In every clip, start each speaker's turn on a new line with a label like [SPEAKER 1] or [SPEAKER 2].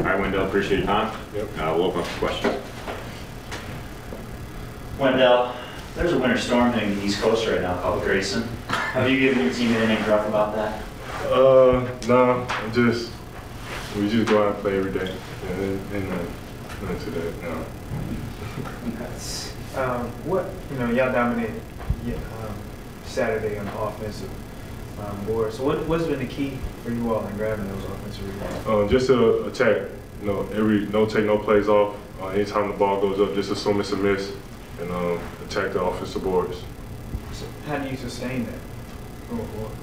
[SPEAKER 1] right, Wendell, appreciate your time.
[SPEAKER 2] Yep.
[SPEAKER 1] We'll open up for questions.
[SPEAKER 3] Wendell, there's a winter storm hitting the East Coast right now called Grayson. Have you given your team anything rough about that?
[SPEAKER 2] No, we just go out and play every day. And nothing to that, no.
[SPEAKER 4] Y'all dominated Saturday on the offensive board. So what's been the key for you all in grabbing those offensive rebounds?
[SPEAKER 2] Just to attack, no take no plays off. Anytime the ball goes up, just assume it's a miss and attack the offensive boards.
[SPEAKER 4] So how do you sustain that going forward?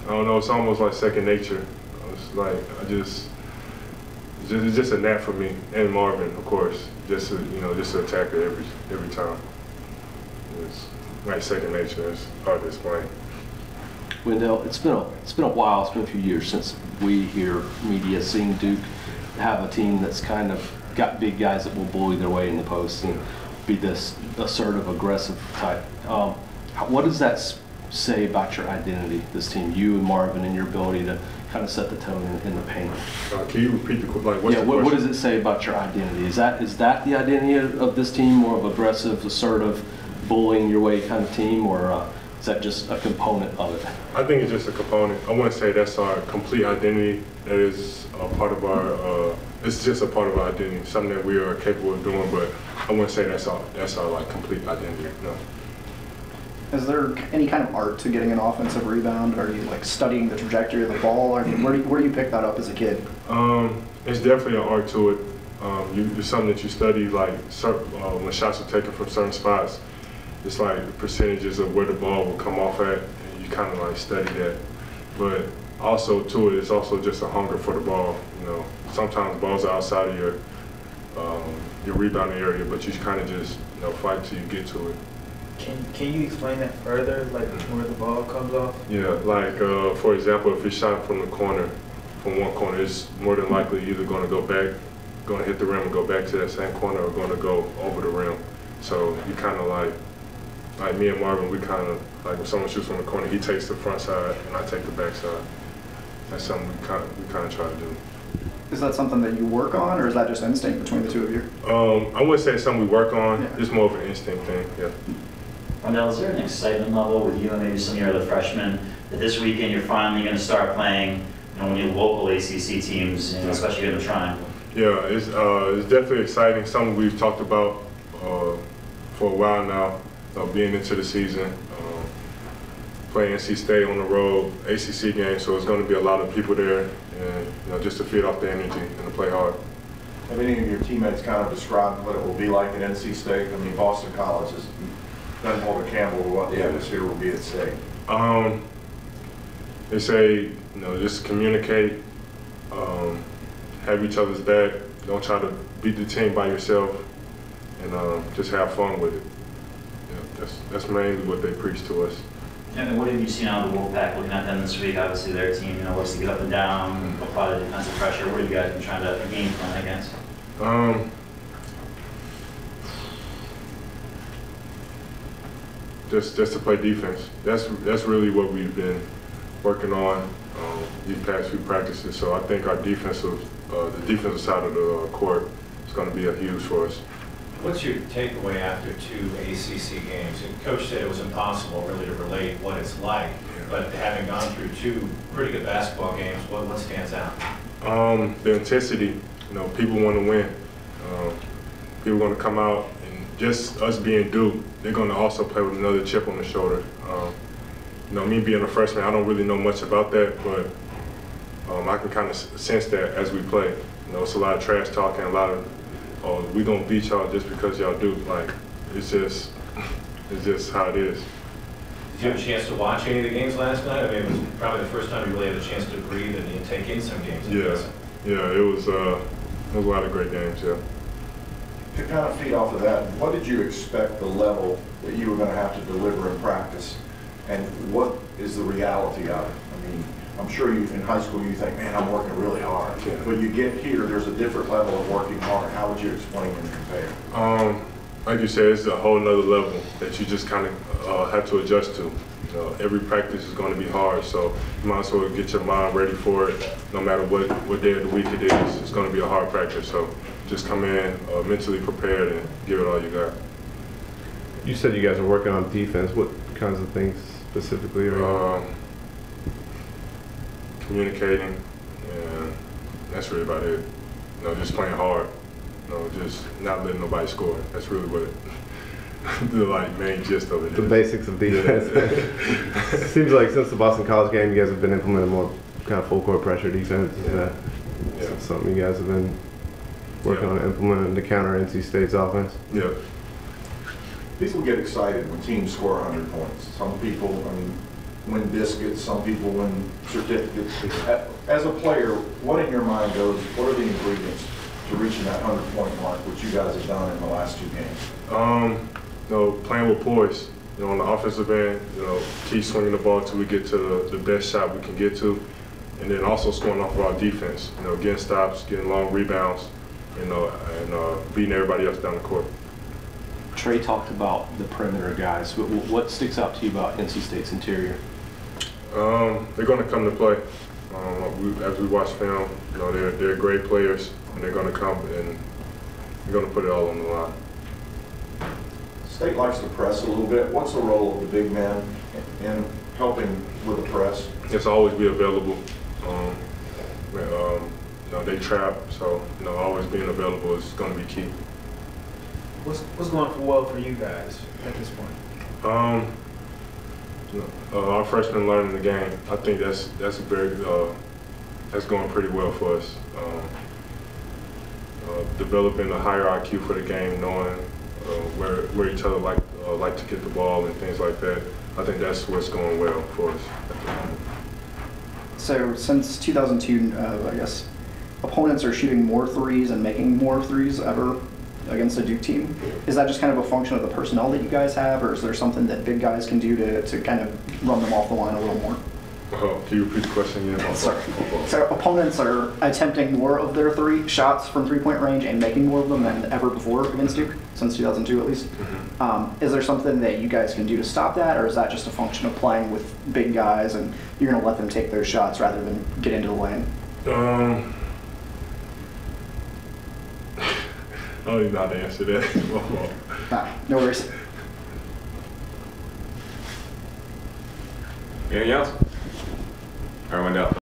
[SPEAKER 2] I don't know. It's almost like second nature. It's like it's just a knack for me and Marvin, of course. Just to attack it every time. It's like second nature. It's hard to explain.
[SPEAKER 5] Wendell, it's been a while. It's been a few years since we here media seen Duke have a team that's kind of got big guys that will bully their way in the post and be this assertive, aggressive type. What does that say about your identity, this team, you and Marvin, and your ability to kind of set the tone in the paint?
[SPEAKER 2] Can you repeat the question? Like,
[SPEAKER 5] what does it say about your identity? Is that the identity of this team, more of aggressive, assertive, bullying your way kind of team, or is that just a component of it?
[SPEAKER 2] I think it's just a component. I wouldn't say that's our complete identity. That is a part of our. It's just a part of our identity, something that we are capable of doing. But I wouldn't say that's our like complete identity. No.
[SPEAKER 6] Is there any kind of art to getting an offensive rebound? Are you like studying the trajectory of the ball? I mean, where do you pick that up as a kid?
[SPEAKER 2] It's definitely an art to it. It's something that you study, like when shots are taken from certain spots. It's like percentages of where the ball will come off at, and you kind of like study that. But also to it, it's also just a hunger for the ball. Sometimes balls are outside of your rebounding area, but you kind of just fight till you get to it.
[SPEAKER 4] Can you explain that further, like where the ball comes off?
[SPEAKER 2] Yeah, like for example, if it's shot from the corner, from one corner, it's more than likely either going to go back, going to hit the rim and go back to that same corner, or going to go over the rim. So you kind of like me and Marvin, we kind of like when someone shoots from the corner, he takes the front side and I take the back side. That's something we kind of try to do.
[SPEAKER 6] Is that something that you work on, or is that just instinct between the two of you?
[SPEAKER 2] I wouldn't say it's something we work on. Yeah. It's more of an instinct thing. Yeah.
[SPEAKER 3] Wendell, is there an excitement level with you and maybe some of your other freshmen that this weekend you're finally going to start playing, one of your local ACC teams, especially in the Triangle? Yeah,
[SPEAKER 2] it's definitely exciting. Something we've talked about for a while now, being into the season, playing NC State on the road, ACC game, so it's going to be a lot of people there, and just to feed off the energy and to play hard.
[SPEAKER 7] Have any of your teammates kind of described what it will be like at NC State? I mean, Boston College doesn't hold a candle to what the atmosphere will be at State.
[SPEAKER 2] They say, just communicate, have each other's back, don't try to beat the team by yourself, and just have fun with it. That's mainly what they preach to us.
[SPEAKER 3] And what have you seen out of the Wolfpack looking at them this week? Obviously their team, loves to get up and down, apply the defensive pressure. What have you guys been trying to game plan against?
[SPEAKER 2] Just to play defense. That's really what we've been working on these past few practices. So I think our defensive, the defensive side of the court is going to be a huge for us.
[SPEAKER 8] What's your takeaway after 2 ACC games? And Coach said it was impossible really to relate what it's like, but having gone through 2 pretty good basketball games, what stands out?
[SPEAKER 2] The intensity. People want to win. People want to come out, and just us being Duke, they're going to also play with another chip on the shoulder. Me being a freshman, I don't really know much about that, but I can kind of sense that as we play. It's a lot of trash talking, a lot of we gonna beat y'all just because y'all do. Like, it's just how it is.
[SPEAKER 8] Did you have a chance to watch any of the games last night? I mean, it was probably the first time you really had a chance to breathe and take in some games.
[SPEAKER 2] Yeah, it was a lot of great games. Yeah.
[SPEAKER 7] To kind of feed off of that, what did you expect the level that you were going to have to deliver in practice, and what is the reality of it? I mean, I'm sure in high school you think, man, I'm working really hard. Yeah. But you get here, there's a different level of working hard. How would you explain and compare?
[SPEAKER 2] Like you said, it's a whole nother level that you just kind of have to adjust to. every practice is going to be hard, so you might as well get your mind ready for it. No matter what day of the week it is, it's going to be a hard practice. So just come in mentally prepared and give it all you got.
[SPEAKER 9] You said you guys are working on defense. What kinds of things specifically are you?
[SPEAKER 2] Communicating, and that's really about it. Just playing hard. Just not letting nobody score. That's really what the main gist of it is.
[SPEAKER 9] The basics of defense.
[SPEAKER 2] Yeah.
[SPEAKER 9] Seems like since the Boston College game, you guys have been implementing more kind of full court pressure defense.
[SPEAKER 2] Yeah.
[SPEAKER 9] So something you guys have been working on implementing to counter NC State's offense.
[SPEAKER 2] Yeah.
[SPEAKER 7] People get excited when teams score 100 points. Some people, win biscuits, some people win certificates. As a player, what in your mind goes, what are the ingredients to reaching that 100-point mark, which you guys have done in the last 2 games?
[SPEAKER 2] Playing with poise. On the offensive end, keep swinging the ball till we get to the best shot we can get to, and then also scoring off of our defense. Getting stops, getting long rebounds, and beating everybody else down the court.
[SPEAKER 5] Trey talked about the perimeter guys. What sticks out to you about NC State's interior?
[SPEAKER 2] They're going to come to play. As we watch film, they're great players, and they're going to come and they're going to put it all on the line.
[SPEAKER 7] State likes to press a little bit. What's the role of the big man in helping with the press?
[SPEAKER 2] It's always be available. They trap, so always being available is going to be key.
[SPEAKER 4] What's going well for you guys at this point?
[SPEAKER 2] Our freshmen learning the game. I think that's going pretty well for us. Developing a higher IQ for the game, knowing where each other like to get the ball and things like that. I think that's what's going well for us at the moment.
[SPEAKER 6] So since 2002, I guess opponents are shooting more threes and making more threes ever against a Duke team. Is that just kind of a function of the personnel that you guys have, or is there something that big guys can do to kind of run them off the line a little more?
[SPEAKER 2] Can you repeat the question again?
[SPEAKER 6] Sorry. So opponents are attempting more of their shots from three-point range and making more of them than ever before against Duke, since 2002 at least.
[SPEAKER 2] Mm-hmm.
[SPEAKER 6] Is there something that you guys can do to stop that, or is that just a function of playing with big guys and you're going to let them take those shots rather than get into the lane?
[SPEAKER 2] I don't even know how to answer that.
[SPEAKER 6] Nah, no worries.
[SPEAKER 1] Anything else? All right, Wendell.